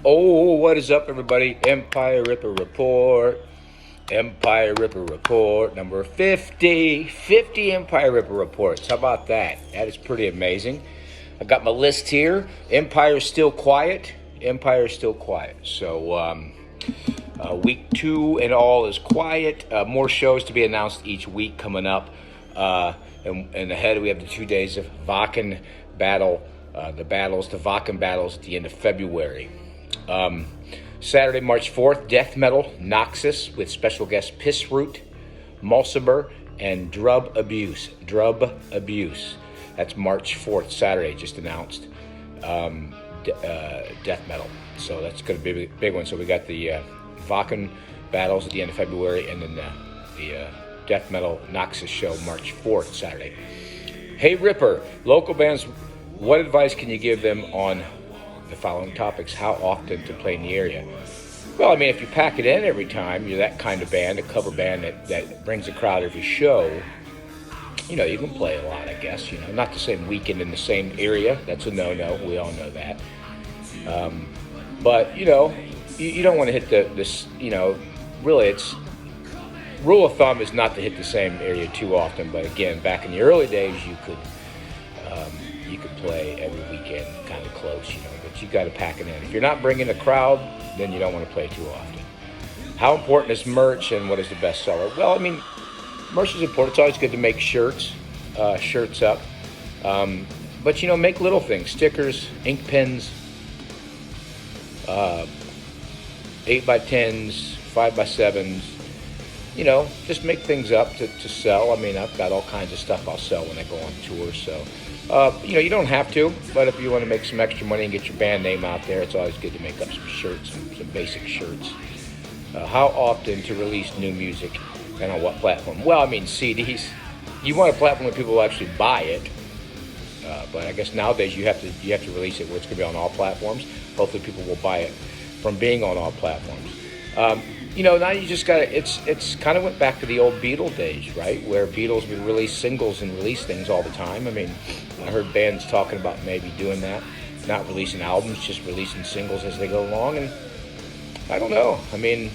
Oh, what is up, everybody? Empire Ripper Report. Empire Ripper Report number 50. 50 Empire Ripper Reports. How about that? That is pretty amazing. I got my list here. Empire's still quiet. Empire's still quiet. So, week 2 and all is quiet. More shows to be announced each week coming up. And ahead we have the 2 days of Wacken battle. The Wacken battles at the end of February. Saturday, March 4th, Death Metal Noxus with special guests Pissroot, Mulciber, and Drub Abuse. Drub Abuse. That's March 4th, Saturday, just announced. Death Metal. So that's going to be a big one. So we got the Wacken battles at the end of February, and then the Death Metal Noxus show March 4th, Saturday. Hey Ripper, local bands, what advice can you give them on the following topics? How often to play in the area? Well, I mean, if you pack it in every time, you're that kind of band, a cover band that brings a crowd every show, you know, you can play a lot, I guess. You know, not the same weekend in the same area. That's a no-no. We all know that. But, you know, you don't want to hit this, you know, really it's, rule of thumb is not to hit the same area too often. But again, back in the early days, you could play every weekend kind of close, you know, but you got to pack it in. If you're not bringing a crowd, then you don't want to play too often. How important is merch and what is the best seller? Well, I mean, merch is important. It's always good to make shirts up. But, you know, make little things, stickers, ink pens, 8x10s, 5x7s, you know, just make things up to sell. I mean, I've got all kinds of stuff I'll sell when I go on tour, so you know, you don't have to, but if you want to make some extra money and get your band name out there, it's always good to make up some shirts, some basic shirts. How often to release new music and on what platform? Well, I mean, CDs. You want a platform where people will actually buy it, but I guess nowadays you have to release it where it's going to be on all platforms. Hopefully, people will buy it from being on all platforms. You know, now you just got to, it's kind of went back to the old Beatle days, right? Where Beatles would release singles and release things all the time. I mean, I heard bands talking about maybe doing that, not releasing albums, just releasing singles as they go along. And I don't know. I mean,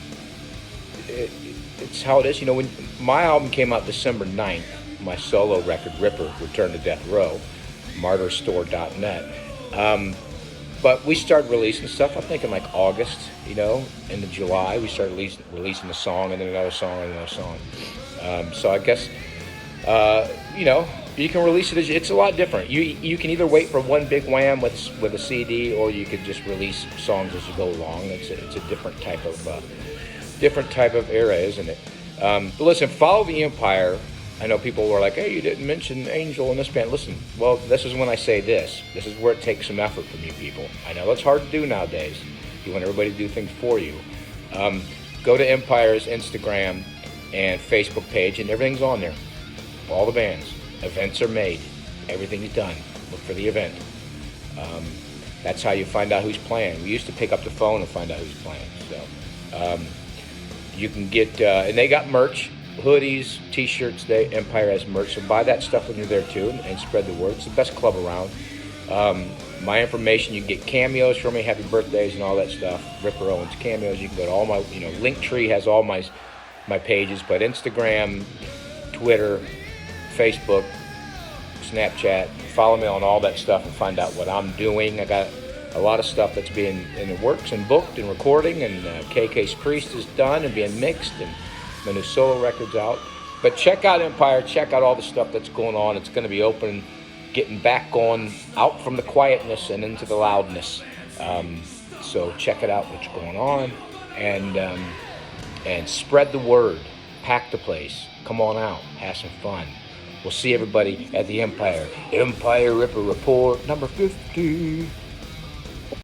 it's how it is. You know, when my album came out December 9th, my solo record, Ripper, Return to Death Row, martyrstore.net. But we started releasing stuff, I think, in like August, you know, into July. We started releasing a song and then another song and another song. So I guess, you know, you can release it. It's a lot different. You can either wait for one big wham with a CD, or you could just release songs as you go along. It's a different type of era, isn't it? But listen, follow the Empire. I know people were like, hey, you didn't mention Angel in this band. Listen, well, this is when I say this. This is where it takes some effort from you people. I know it's hard to do nowadays. You want everybody to do things for you. Go to Empire's Instagram and Facebook page, and everything's on there. All the bands. Events are made. Everything's done. Look for the event. That's how you find out who's playing. We used to pick up the phone and find out who's playing. So you can get, and they got merch. Hoodies, t-shirts, Empire has merch, so buy that stuff when you're there too and spread the word. It's the best club around. My information, you can get cameos from me, happy birthdays and all that stuff. Ripper Owens cameos. You can go to all my, you know, Linktree has all my pages, but Instagram, Twitter, Facebook, Snapchat, follow me on all that stuff and find out what I'm doing. I got a lot of stuff that's being in the works and booked and recording, and KK's Priest is done and being mixed, and my new solo record's out. But check out Empire, check out all the stuff that's going on. It's going to be open, getting back on, out from the quietness and into the loudness. So check it out, what's going on, and spread the word. Pack the place. Come on out, have some fun. We'll see everybody at the Empire Ripper Report number 50.